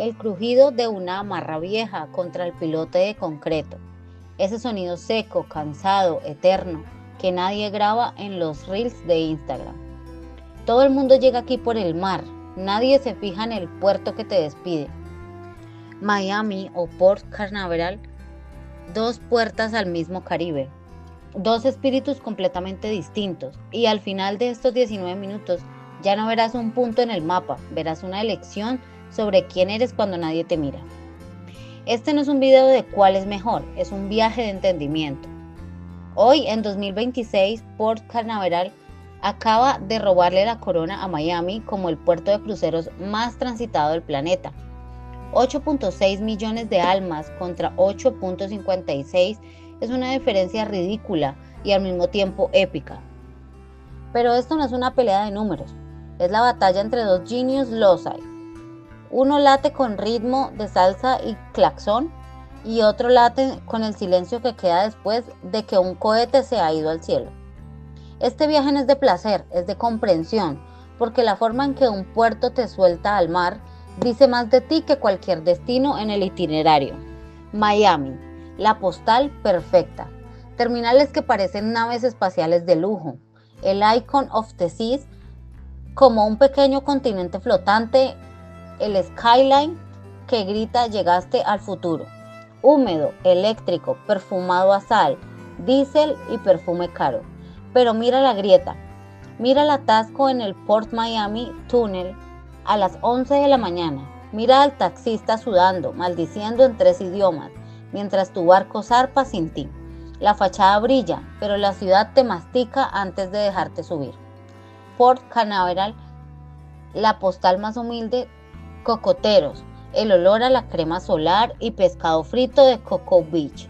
el crujido de una amarra vieja contra el pilote de concreto, ese sonido seco, cansado, eterno, que nadie graba en los reels de Instagram. Todo el mundo llega aquí por el mar, nadie se fija en el puerto que te despide. Miami o Port Canaveral, dos puertas al mismo Caribe, dos espíritus completamente distintos, y al final de estos 19 minutos ya no verás un punto en el mapa, verás una elección sobre quién eres cuando nadie te mira. Este no es un video de cuál es mejor, es un viaje de entendimiento. Hoy, en 2026, Port Canaveral acaba de robarle la corona a Miami como el puerto de cruceros más transitado del planeta. 8.6 millones de almas contra 8.56 es una diferencia ridícula y al mismo tiempo épica. Pero esto no es una pelea de números, es la batalla entre dos genius loci. Uno late con ritmo de salsa y claxon y otro late con el silencio que queda después de que un cohete se ha ido al cielo. Este viaje no es de placer, es de comprensión, porque la forma en que un puerto te suelta al mar dice más de ti que cualquier destino en el itinerario. Miami, la postal perfecta. Terminales que parecen naves espaciales de lujo. El icon of the seas, como un pequeño continente flotante. El skyline que grita llegaste al futuro. Húmedo, eléctrico, perfumado a sal, diésel y perfume caro. Pero mira la grieta. Mira el atasco en el Port Miami Tunnel a las 11 de la mañana. Mira al taxista sudando, maldiciendo en 3 idiomas, mientras tu barco zarpa sin ti. La fachada brilla, pero la ciudad te mastica antes de dejarte subir. Port Canaveral, la postal más humilde, cocoteros, el olor a la crema solar y pescado frito de Cocoa Beach.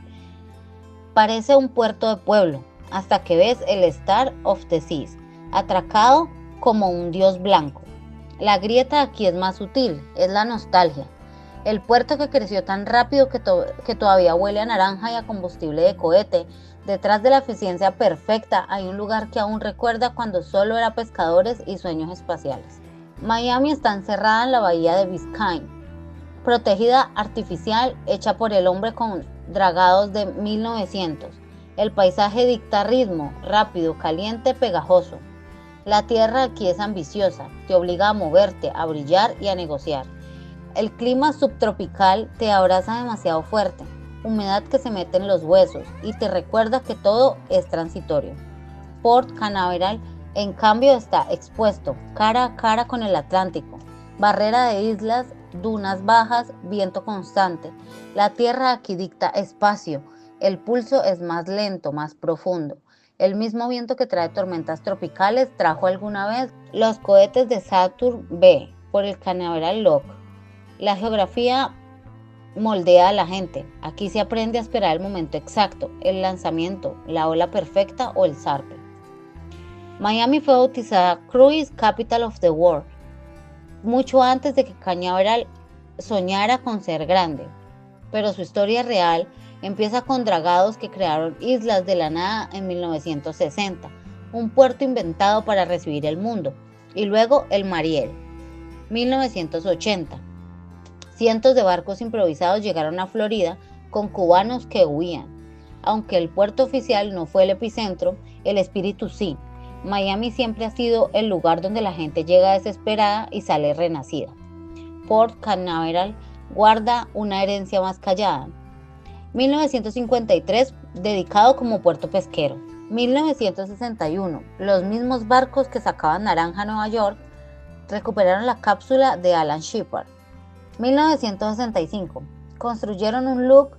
Parece un puerto de pueblo, hasta que ves el Star of the Seas, atracado como un dios blanco. La grieta aquí es más sutil, es la nostalgia. El puerto que creció tan rápido que todavía huele a naranja y a combustible de cohete. Detrás de la eficiencia perfecta hay un lugar que aún recuerda cuando solo era pescadores y sueños espaciales. Miami está encerrada en la bahía de Biscayne, protegida artificial hecha por el hombre con dragados de 1900. El paisaje dicta ritmo, rápido, caliente, pegajoso. La tierra aquí es ambiciosa, te obliga a moverte, a brillar y a negociar. El clima subtropical te abraza demasiado fuerte, humedad que se mete en los huesos y te recuerda que todo es transitorio. Port Canaveral, en cambio, está expuesto cara a cara con el Atlántico, barrera de islas, dunas bajas, viento constante. La tierra aquí dicta espacio, el pulso es más lento, más profundo. El mismo viento que trae tormentas tropicales trajo alguna vez los cohetes de Saturn V por el Canaveral Lock. La geografía moldea a la gente. Aquí se aprende a esperar el momento exacto, el lanzamiento, la ola perfecta o el zarpe. Miami fue bautizada Cruise Capital of the World mucho antes de que Canaveral soñara con ser grande, pero su historia real empieza con dragados que crearon islas de la nada en 1960, un puerto inventado para recibir el mundo, y luego el Mariel, 1980. Cientos de barcos improvisados llegaron a Florida con cubanos que huían. Aunque el puerto oficial no fue el epicentro, el espíritu sí. Miami siempre ha sido el lugar donde la gente llega desesperada y sale renacida. Port Canaveral guarda una herencia más callada. 1953, dedicado como puerto pesquero. 1961, los mismos barcos que sacaban naranja a Nueva York recuperaron la cápsula de Alan Shepard. 1965, construyeron un look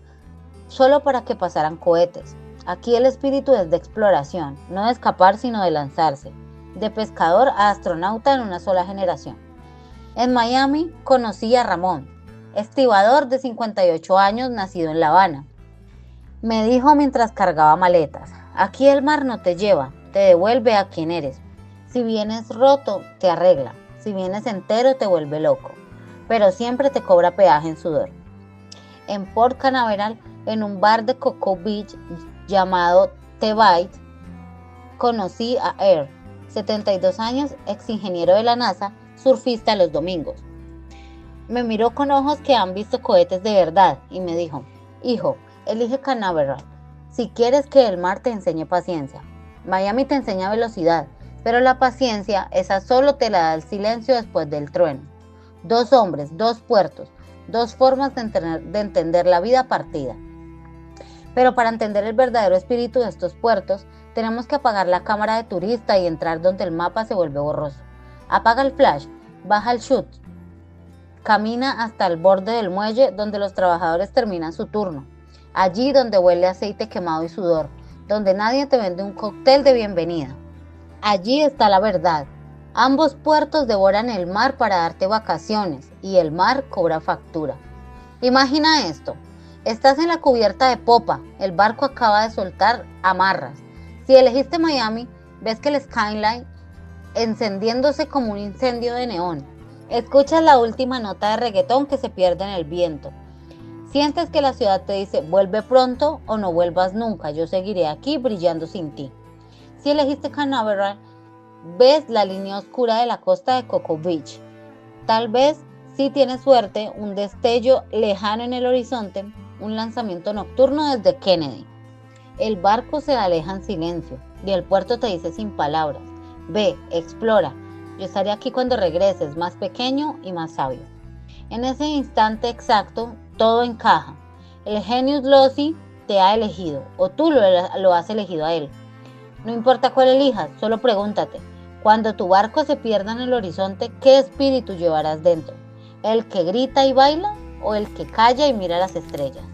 solo para que pasaran cohetes. Aquí el espíritu es de exploración, no de escapar sino de lanzarse, de pescador a astronauta en una sola generación. En Miami conocí a Ramón, estibador de 58 años nacido en La Habana. Me dijo mientras cargaba maletas, aquí el mar no te lleva, te devuelve a quien eres. Si vienes roto, te arregla, si vienes entero, te vuelve loco, pero siempre te cobra peaje en sudor. En Port Canaveral, en un bar de Cocoa Beach llamado The Bite, conocí a Air, 72 años, ex ingeniero de la NASA, surfista los domingos. Me miró con ojos que han visto cohetes de verdad y me dijo, hijo, elige Canaveral si quieres que el mar te enseñe paciencia. Miami te enseña velocidad, pero la paciencia, esa solo te la da el silencio después del trueno. Dos hombres, dos puertos, dos formas de entender la vida partida. Pero para entender el verdadero espíritu de estos puertos, tenemos que apagar la cámara de turista y entrar donde el mapa se vuelve borroso. Apaga el flash, baja el shoot, camina hasta el borde del muelle donde los trabajadores terminan su turno. Allí donde huele aceite quemado y sudor, donde nadie te vende un cóctel de bienvenida. Allí está la verdad. Ambos puertos devoran el mar para darte vacaciones y el mar cobra factura. Imagina esto. Estás en la cubierta de popa, el barco acaba de soltar amarras. Si elegiste Miami, ves que el skyline encendiéndose como un incendio de neón. Escuchas la última nota de reggaetón que se pierde en el viento. Sientes que la ciudad te dice, vuelve pronto o no vuelvas nunca, yo seguiré aquí brillando sin ti. Si elegiste Canaveral, ves la línea oscura de la costa de Cocoa Beach. Tal vez, si tienes suerte, un destello lejano en el horizonte, un lanzamiento nocturno desde Kennedy. El barco se aleja en silencio y el puerto te dice sin palabras, ve, explora, yo estaré aquí cuando regreses, más pequeño y más sabio. En ese instante todo encaja. El Genius Loci te ha elegido o tú lo has elegido a él. No importa cuál elijas, solo pregúntate, cuando tu barco se pierda en el horizonte, ¿qué espíritu llevarás dentro? ¿El que grita y baila o el que calla y mira las estrellas?